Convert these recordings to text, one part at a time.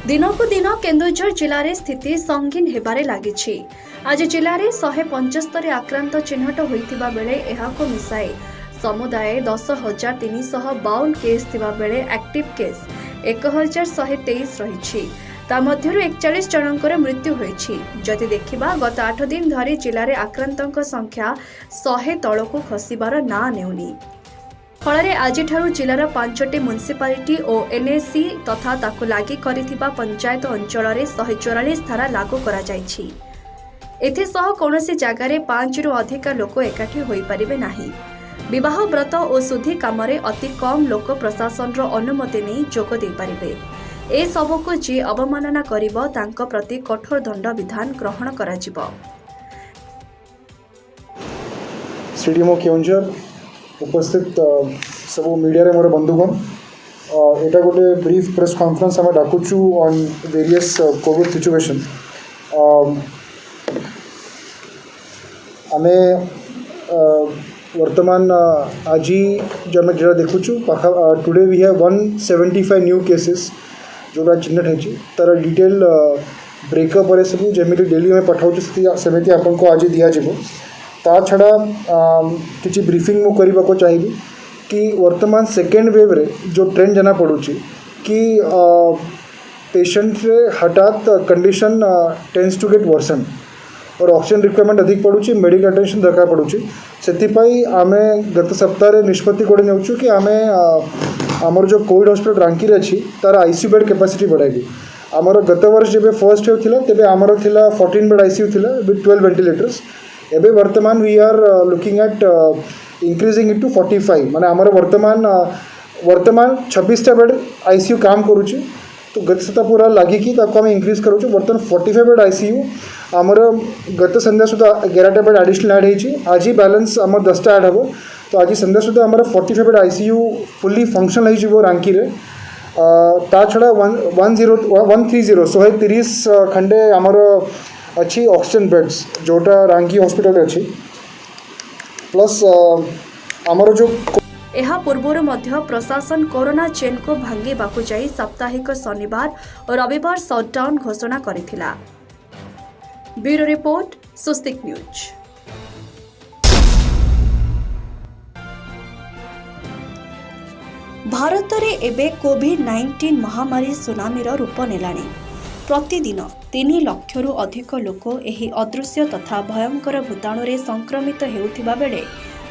दिनकु दिन केन्दुझर जिले में स्थिति संगीन हेबारे लागिछि। आज जिले में 175 आक्रांत चिन्हट होइतिबा बेले एहाको मिसाए समुदाय 10,352 केस थिबा बेले एक्टिव केस 1,123 रहिछि। ता मध्यरु 41 जनंकर मृत्यु होइछि। जदि देखिबा गत 8 दिन धरी जिले में आक्रांतक संख्या 100 तळकु खसिबार ना नेउनी। फल आज जिलार 5टी म्युनिसिपालिटी और एनएसी तथा ताकु लागि करिथिबा पंचायत अंचल 144 धारा लागू करा जायछि। एथेसह कौनसी जगार 5 रु अधिक लोक एकाठी होई परिबे नाही। विवाह व्रत और शुद्धि काम अति कम लोक प्रशासन अनुमति नहीं जोग दे पारिबे। ए सबको जे अवमानना करिबो तांको प्रति कठोर दंड विधान ग्रहण कराजिबो। सीडीएमओ केउंझर उपस्थित सब मीडिया रे मोर बंधुगण एटा गोटे ब्रीफ प्रेस कॉन्फ्रेंस आम डाकुचु ऑन वेरियस कोविड सिचुएशन। आमे वर्तमान आज जो आम जो देखुचु today we have 175 new cases जोटा चिन्हट है तार डिटेल ब्रेकअप सब जमी डेली में पठाऊँ सेमती आपको आज दिज्व। ता छड़ा किसी ब्रीफिंग मु करने को चाहिए कि वर्तमान सेकेंड वेव रे जो ट्रेंड जना पड़ुची कि पेशेंट रे हठात condition tends to get worsen और ऑक्सीजन रिक्वायरमेंट अधिक पड़ुची, मेडिकल अटेंशन दरकार पड़ुची। से आमे गत सप्ताह निष्पत्ति कोड़े नेउछु कि आमे आमर जो कोविड हॉस्पिटल रांकी अच्छी तार आईसीयू बेड कैपेसिटी बढ़ाई। आमर गत वर्ष जब फर्स्ट वेव थिला तेबे आमर थिला 14 बेड आईसीयू थिला विथ 12 वेंटिलेटर्स। एबे वर्तमान we are looking at increasing it to 45 माने आमर वर्तमान 26टा बेड आईसीयू काम करुची। तो गत सप्ताह पूरा लगिकी ताको आम इंक्रीज करुछु। वर्तमान 45 बेड आईसीयू आमर गत संध्या सुधा 11टा बेड एडिशनल ऐड होईची। आज ही बैलेंस आमर 10टा ऐड हबो। तो आज संध्या सुधा आमर 45 बेड आईसीयू फुल्ली फंक्शनल होई जिवो रांकी रे। ता छड़ा 130 130 खंडे आमर अच्छी ऑक्सीजन बेड्स जोटा रांगी हॉस्पिटल अच्छी प्लस आमर जो एहा पूर्वर मध्य प्रशासन कोरोना चेन को भांगी बाकु जाई साप्ताहिक शनिवार और रविवार शटडाउन घोषणा करिथिला। ब्यूरो रिपोर्ट स्वस्तिक न्यूज। भारत रे एबे कोविड-19 महामारी सुनामीर रूप नेलाणी। प्रतिदिन 3 लक्षरू अधिक लोक एही अदृश्य तथा भयंकर भूताणु रे संक्रमित हेउथिबा बेले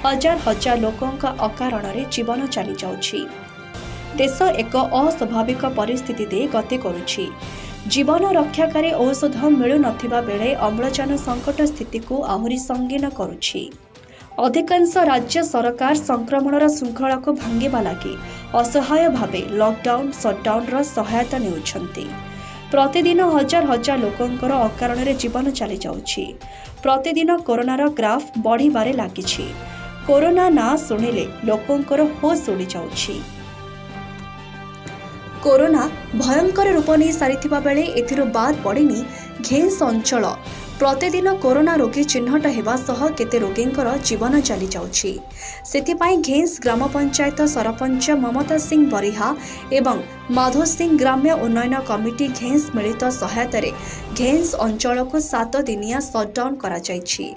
हजार हजार लोकंका अकारण रे जीवन चली जाउछि। देश एक अस्वाभाविक परिस्थिति दे गति करुछि। जीवन रक्षाकारी औषध मिलु नथिबा बेले अम्लजान संकट स्थिति को आहुरी संगीन करुछि। अधिकांश राज्य सरकार संक्रमणर श्रृंखला को भांगिबा लागि असहाय भावे लॉकडाउन शटडाउन सहायता नेउछन्ति। प्रतिदिन हजार हजार लोकंकर अकारण रे जीवन चली जाउछि। प्रतिदिन कोरोनार ग्राफ बढ़िबारे लागिछि। कोरोना ना सुनिले लोकंकर होश उड़ी जाउछि। कोरोना भयंकर रूप नहीं सारिथिबा बेले एथिरो बाद पड़िनी घेंस अंचल। प्रतिदिन कोरोना रोगी चिन्हट हेबा सह केते रोगींकर जीवन चली जाउछि। सेथिपाई घेंस ग्राम पंचायत सरपंच ममता सिंह बरिहा एवं माधव सिंह ग्राम्य उन्नयन कमिटी घेंस मिलित सहायता घेंस अंचल को 7 दिनिया शटडाउन करा जायछि।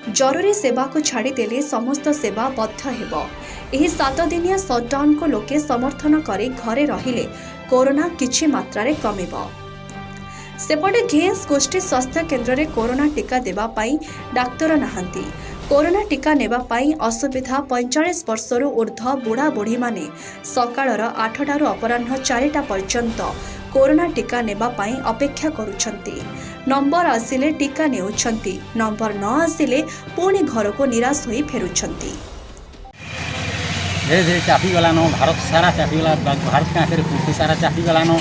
जरूरी सेवा को छाड़ी देले समस्त सेवा बद्ध हेबो। एही 7 दिनिया शटडाउन को लोके समर्थन करे घरे रहिले कोरोना किछि मात्रा रे कमिबो। सेपटे घेंस गोष्ठी स्वास्थ्य केन्द्र रे कोरोना टीका देवा पाई डाक्तर नाहांती। कोरोना टीका नेबा पाई असुविधा 45 वर्षरु ऊर्ध्व बुढ़ा बुढ़ी माने सकाळर 8टारु अपराह्न 4टा पर्यंत कोरोना टीका नेबा पाई अपेक्षा करुछंती। नंबर आसिले टीका नेउछंती, नंबर न आसिले पुणी घर को निराश होई फेरुछंती। धीरे धीरे चापी गलानो भारत सारा चापी गला। भारत का पूर्ति सारा चापी गलानो।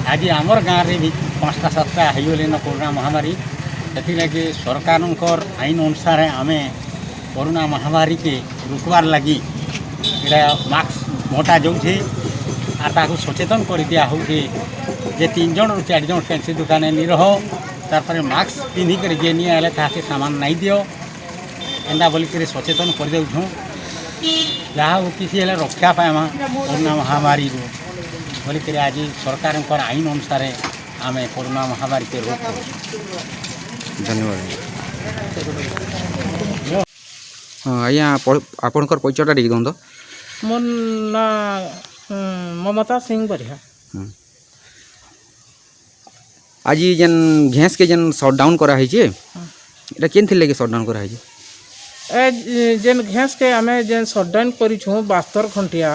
आज आमर गाँव में भी 5टा 7टा होगलेन कोरोना महामारी। से लगे सरकार आईन अनुसार आम कोरोना महामारी के रुकबार लगी मास्क बंटा जाऊे और सचेतन कर दिया हो जे 3 जन 4 जन फैंसी दुकान नहीं रह तार मास्क पिंधिक जे नहीं आए ताके सामान नहीं दियो एंदा बोलिक सचेतन कर दे जहाँ किसी रक्षा पाएमा कोरोना महामारी बोलिक आज सरकार आईन अनुसार आम कोरोना महामारी के रोक धन्यवाद। हाँ आज्ञा आपणकर परिचयटा टिके दिखाँ। मोर ना ममता सिंह बरिया। आज जेन घेस के जेन सटडाउन कराई केन थी लगे सटडाउन कराई जेन घेस के आम जेन सटडाउन करूँ 72 घंटिया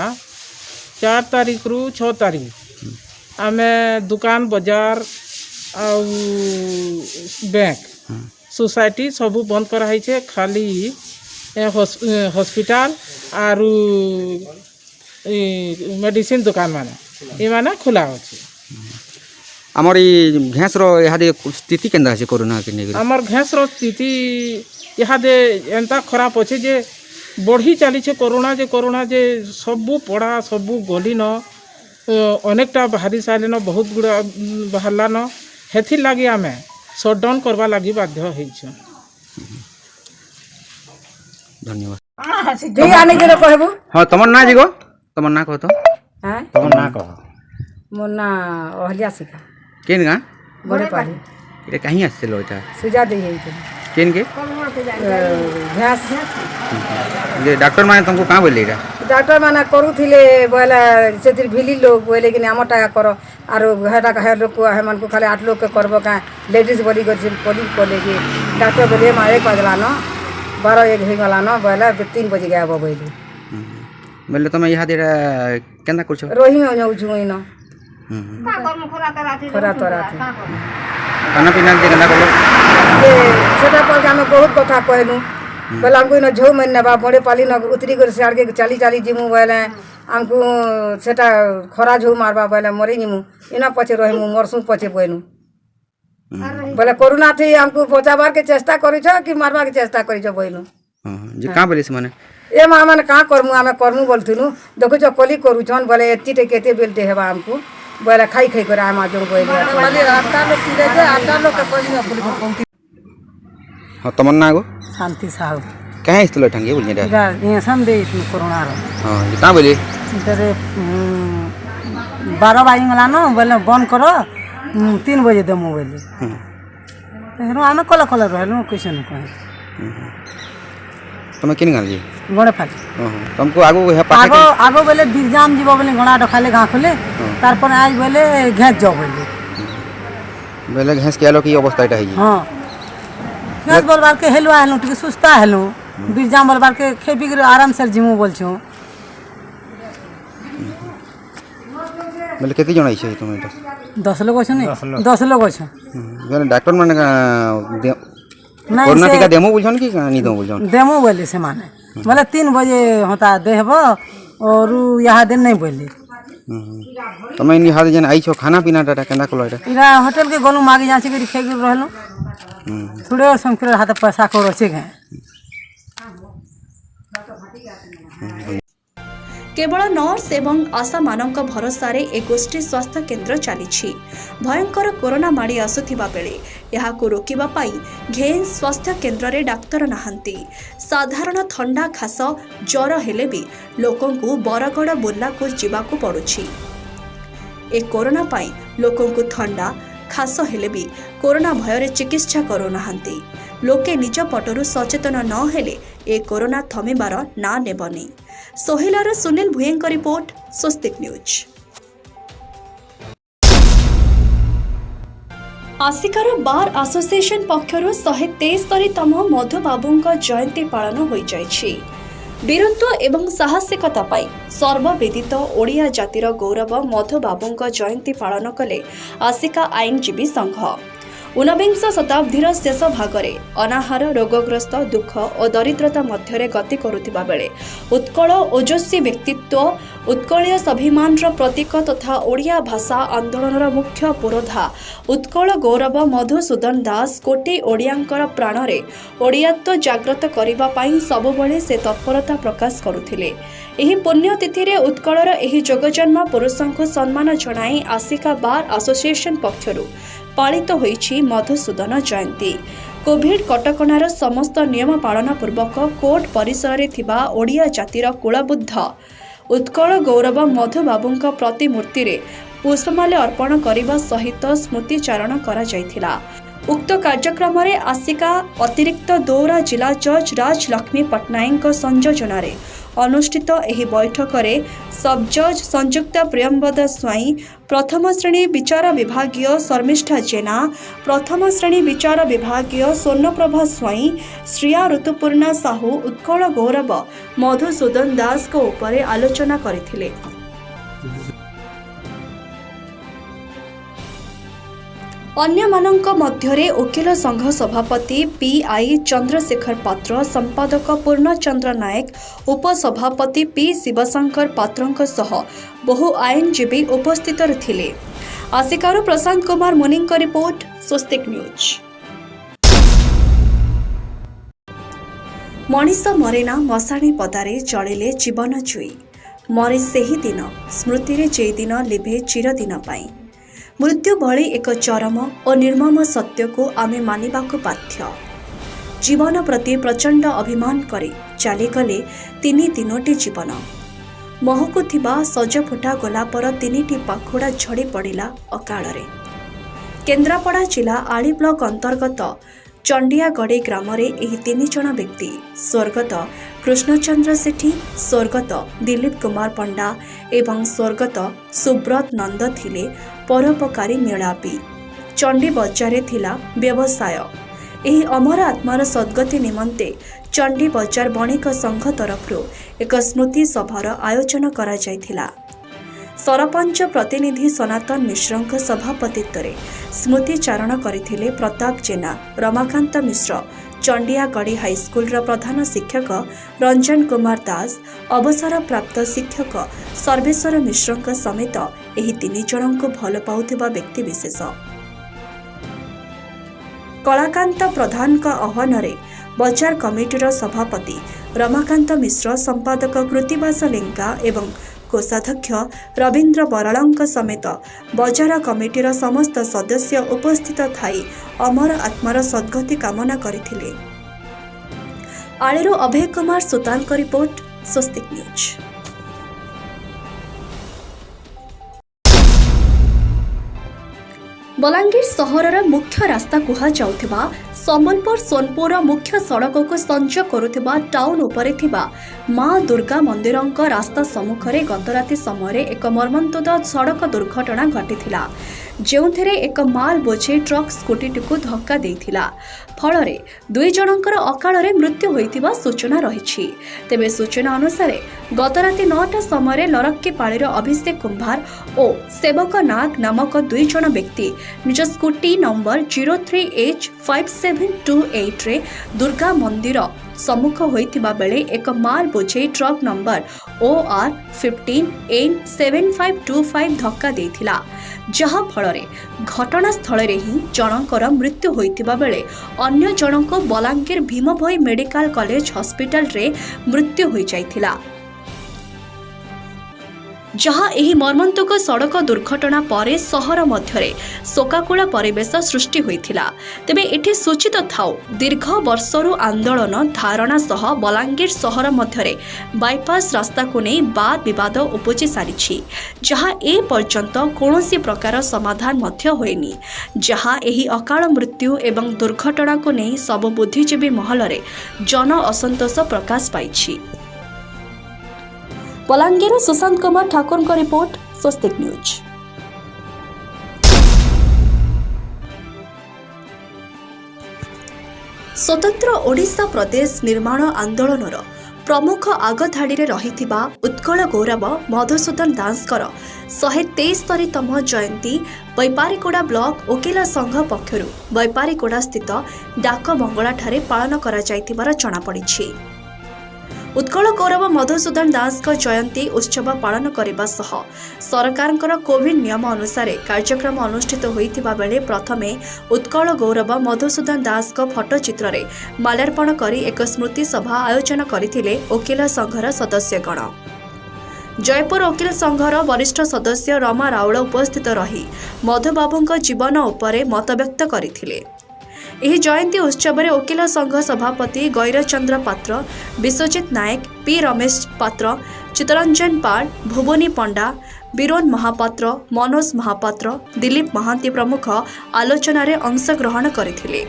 4 तारीख रु 6 तारीख आम दुकान बाजार बैंक सोसाइटी सबू बंद कराई खाली हॉस्पिटल आरु मेडिसिन दुकान माने ये खुला अच्छे। आमर ये घेस रे स्थिति केंदा है कोरोना के नेगरी आमर घेस रो स्थिति इहादे एंता खराब अच्छे जे बढ़ी चली कोरोना जे सबू पड़ा सबू गली न अनेकटा बाहरी सारे न बहुत गुड़ा बाहरला न हेथि लगी आम सटडाउन करवा लगी बाध्य हो। धन्यवाद। हाँ तुम ना जीगो तुम ना कह तो तुम ना कह मोर ना अहलिया सिका केन गा बड़े पाड़ी ये कहीं आसलो एटा सुजा दे केन के घास जे डॉक्टर माने तुमको कहां बोले एटा डॉक्टर माने करूथिले बोला सेतिर भिली लोग बोले कि हमर टाका करो आरो हेटा कहे लोग को हमन को खाली 8 लोग के करबो का लेडीज बोली गछि बोली बोले कि डॉक्टर बोले मा 1 बजला न 12 1 हो गला न बोला 3 बजे गया बोले बोले तुम यहा दे केंदा करछो रोही में जाऊ छु इन खरा तोरा खाना पीना के केंदा करलो ये सेटा पर हम बहुत कथा कहलु बोला हमको इन झो में नबा बड़े पाली न उतरी कर साड़ के चाली जिमु बोले हमको सेटा खरा झो मारबा बोले मरे जिमु इना पछे रहमु मरसु पछे बोलनु बोले कोरोना थी हमको बचाबार के चेष्टा करिछ कि मारबा के चेष्टा करिछ बोलनु जे का बोले से माने ए माने का करमु आमे करमु बोलथुनु देखो जो कली करूछन बोले एत्ती केते बेलते हेबा हमको बोले खाई कर आमा जो बोले खाली आटा लोग किरे जे आटा लोग के कोई न बोली। हां तमन्ना गो शांति साहब कहां इस्तलो ठंगे बोलने दा ये संदे कोरोना रो हां ये का बोले तेरे 12 बजे गला न बोले बंद करो 3 बजे दमु बोले हेरो आमे कल कल रहलु कैसे न कहे तुम किन गाल जी गणे फाली तुमको आगो है पाटे आगो बोले बिरजाम जीव बोले गणा डखाले गाँ खोले तार पर आज बोले घेस जाओ बोले घेस के आलो की अवस्था एटा है हाँ घेस बोलबार के हेलुआ हेलु टिके सुस्ता हेलु बिरजाम बोलबार के खेपी के आराम से जिमु बोल छु बोले केते जण आइछे तुम एटा 10 लोग छ नहीं 10 लोग छ बोले डॉक्टर माने कोरोना टीका देमो बुझन की नहीं दो बुझन देमो बोले से माने बोले 3 बजे होता देहबो और यहाँ दिन नहीं बोले तुम इन हाथ जन आई छो खाना पीना टाटा केंदा कोलो एटा इरा होटल के गलु मागे जाछि के खेग रहलो थोड़े और संकर हाथ पैसा को रचे गए केवल नर्स एवं आशा मानक भरोसा एक गोष्ठी स्वास्थ्य केन्द्र चली भयंकर कोरोना माड़ी आसुथिबा बेले यहाकू रोकिबा पाई घेन स्वास्थ्य केन्द्र रे डाक्तर नाहंती साधारण थंडा खास ज्वर हेले भी लोकंकु बरगड़ बुर्ला को जीवाकू पड़ुछि। ए कोरोना पाई लोकंकु थंडा खास हेले भी कोरोना भୟରେ चिकित्सा करूनाहांती लोके निज पटरु सचेतन न हेले ए कोरोना थमिबार ना नेबनी। सोहिलार सुनील भुयेंक रिपोर्ट स्वस्तिक न्यूज। आसिकार बार एसोसिएशन पक्षर 173तम मधुबाबूंक जयंती पालन हो जाइछि। वीरत्व एवं साहसिकता पाई सर्वविदित ओडिया जातिर गौरव मधुबाबूंक जयंती पालन कले आसिका आईनजीवी संघ। 19 शताब्दीर शेष भागरे अनाहार रोगग्रस्त दुख और दरिद्रता मध्यरे गति करुथिबा बेले उत्कल ओजस्वी व्यक्तित्व उत्कलीय स्वाभिमान प्रतीक तथा ओडिया भाषा आंदोलनर मुख्य पुरोधा उत्कल गौरव मधुसूदन दास कोटी ओडियांकर प्राणरे ओडियात्व जाग्रत करिबा पाई सबुबले से तत्परता प्रकाश करुथिले। एही पुण्यतिथि रे उत्कलर एही जोगजन्म पुरुषंकु सम्मान जणाई आसिका बार एसोसिएशन पक्षरु पालित होईछि मधुसूदन जयंती। कोविड कटकणार समस्त नियम पालन पूर्वक कोर्ट परिसर रे थिबा ओडिया जातिर कुलबुद्ध उत्कल गौरव मधुबाबूंक प्रतिमूर्ति रे पुष्पमाल्य अर्पण करने सहित स्मृतिचारण करा जायथिला। उक्त कार्यक्रम में आसिका अतिरिक्त दौरा जिला जज राजलक्ष्मी पट्टनायक संयोजन अनुष्ठित एही बैठक में सब जज संयुक्ता प्रियंवदा स्वाई, प्रथम श्रेणी विचार विभागीय शर्मिष्ठा जेना, प्रथम श्रेणी विचार विभागीय स्वर्णप्रभा स्वाई, श्रिया ऋतुपूर्णा साहू, उत्कल गौरव मधुसूदन दास को ऊपर आलोचना करथिले। अन्यमानंक मध्यरे वकील संघ सभापति पीआई चंद्रशेखर पात्र, संपादक पूर्णचंद्र नायक, उपसभापति पी शिवशंकर पात्रंक सह बहु आईनजीवी उपस्थित थिले। आसिकारु प्रशांत कुमार मुनिंक रिपोर्ट, स्वस्तिक न्यूज। मनीष मरेना मशाणी पदारे जलिले जीवन जुई, मरे सेही दिन स्मृति रे जे दिन लिभे चिरदिन पाई। मृत्यु भली एक चरम और निर्मम सत्य को आमे मानिबाकु बाध्य। जीवन प्रति प्रचंड अभिमान करी चलीगले तीनोटी जीवन। महकु थिबा सज फुटा गोलापर तीनिटी पाखुड़ा झड़ी पड़ा अकाल। केन्द्रापड़ा जिला आली ब्लॉक अंतर्गत चंडियागढ़ी ग्राम एही 3 जण व्यक्ति स्वर्गत कृष्णचंद्र सेठी, स्वर्गत दिलीप कुमार पंडा एवं स्वर्गत सुब्रत नंद थिले परोपकारी मेलापी। चंडी बजारे थिला व्यवसाय। एही अमर आत्मार सद्गति निमंते चंडी बजार बणिक संघ तरफ एक स्मृति सभार आयोजन करा जायथिला। सरपंच प्रतिनिधि सनातन मिश्रଙ୍କ सभापतित्वरे स्मृतिचारण करथिले प्रताप जेना, रमाकांत मिश्र, चंडियागढ़ी हाईस्कूल प्रधान शिक्षक रंजन कुमार दास, अवसर प्राप्त शिक्षक सर्वेश्वर मिश्र समेत एही 3 जण को भल पाउथिबा व्यक्ति विशेष। कलाकांत प्रधान आह्वान बजार कमिटीर सभापति रमाकांत मिश्र, संपादक कृतिवास लेंका एवं कोषाध्यक्ष रवीन्द्र बरालंक समेत बजार कमिटीर समस्त सदस्य उपस्थित थाई अमर आत्मार सद्गति कामना करथिले। आळेरो अभय कुमार सुतान को रिपोर्ट, स्वस्तिक न्यूज। बलांगीर सहरर मुख्य रास्ता कुहा जाउथिबा संबलपुर सोनपुर मुख्य सड़क को संजोग करुथिबा टाउन उपरे थिबा मां दुर्गा मंदिरंक रास्ता सम्मुखरे गत राति समय एक मर्मन्तुद सड़क दुर्घटना घटिथिला, जेउथिरे एक माल बोझे ट्रक स्कूटी को धक्का देइथिला। फलरे 2 जणंकर अकाଳରେ मृत्यु होइथिबा सूचना रहिछि। तेबे सूचना अनुसार गत राति 9टा समय लरक्कीपाळीर अभिषेक कुंभार और सेवक नाग नामक 2 जण व्यक्ति निज स्कूटी नंबर 03H5728 रे दुर्गा मंदिर सम्मुख होइथिबा बेले एक माल बोझे ट्रक नंबर OR 15N7525 धक्का देइथिला, जहा फलरे घटनास्थल ही जनकर मृत्यु होइथिबा बेले अन्य जनक बलांगीर भीमभोई मेडिकल कॉलेज हॉस्पिटल रे मृत्यु होई जाइथिला। जहाँ एही मर्मन्तुक सड़क दुर्घटना परे सहर मध्यरे शोकाकुल परिवेश सृष्टि होइथिला। तेबे एठी सूचित थाउ दीर्घ वर्षरु आंदोलन धारणा सह बलांगीर सहर मध्यरे बाईपास रास्ता को नहीं वाद विवाद उपजी सारिछि, जहाँ ए पर्यंत कौनसी प्रकार समाधान मध्य होइनी। जहाँ एही अकाल मृत्यु एवं दुर्घटना को नहीं सब बुद्धिजीवी महलरे जन असंतोष प्रकाश पाइछि। बलांगीर सुशांत कुमार ठाकुर को रिपोर्ट, स्वस्तिक न्यूज। स्वतंत्र ओडिशा प्रदेश निर्माण आंदोलनर प्रमुख आगधाड़ी रहिथिबा उत्कल गौरव मधुसूदन दासकर 123तम जयंती बैपारीकोड़ा ब्लॉक वकील संघ पक्षरु बैपारीकोड़ा स्थित डाक बंगला ठारे पालन करा जायथिबार जणा पड़िछि। उत्कल गौरव मधुसूदन दास जयंती उत्सव पालन करने सह सरकार कोविड नियम अनुसार कार्यक्रम अनुष्ठित होइथिबा बेले प्रथमे उत्कल गौरव मधुसूदन दास फटोचित्र रे माल्यार्पण करी एक स्मृति सभा आयोजन करथिले वकील संघर सदस्यगण। जयपुर वकील संघर वरिष्ठ सदस्य रमा राउल उपस्थित रही मधुबाबूଙ୍କ जीवन उपरे मत व्यक्त करथिले। एही जयंती उत्सव में वकील संघ सभापति गैरचंद्र पात्र, विश्वजित नायक, पी रमेश पात्र, चित्तरंजन पाल, भुवनी पंडा, बीरोन महापात्र, मनोज महापात्र, दिलीप महांती प्रमुख आलोचन अंशग्रहण करथिले।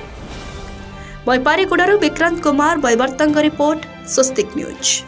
बैपारीगुड़ारू विक्रांत कुमार बैवर्तंग रिपोर्ट स्वस्तिक न्यूज।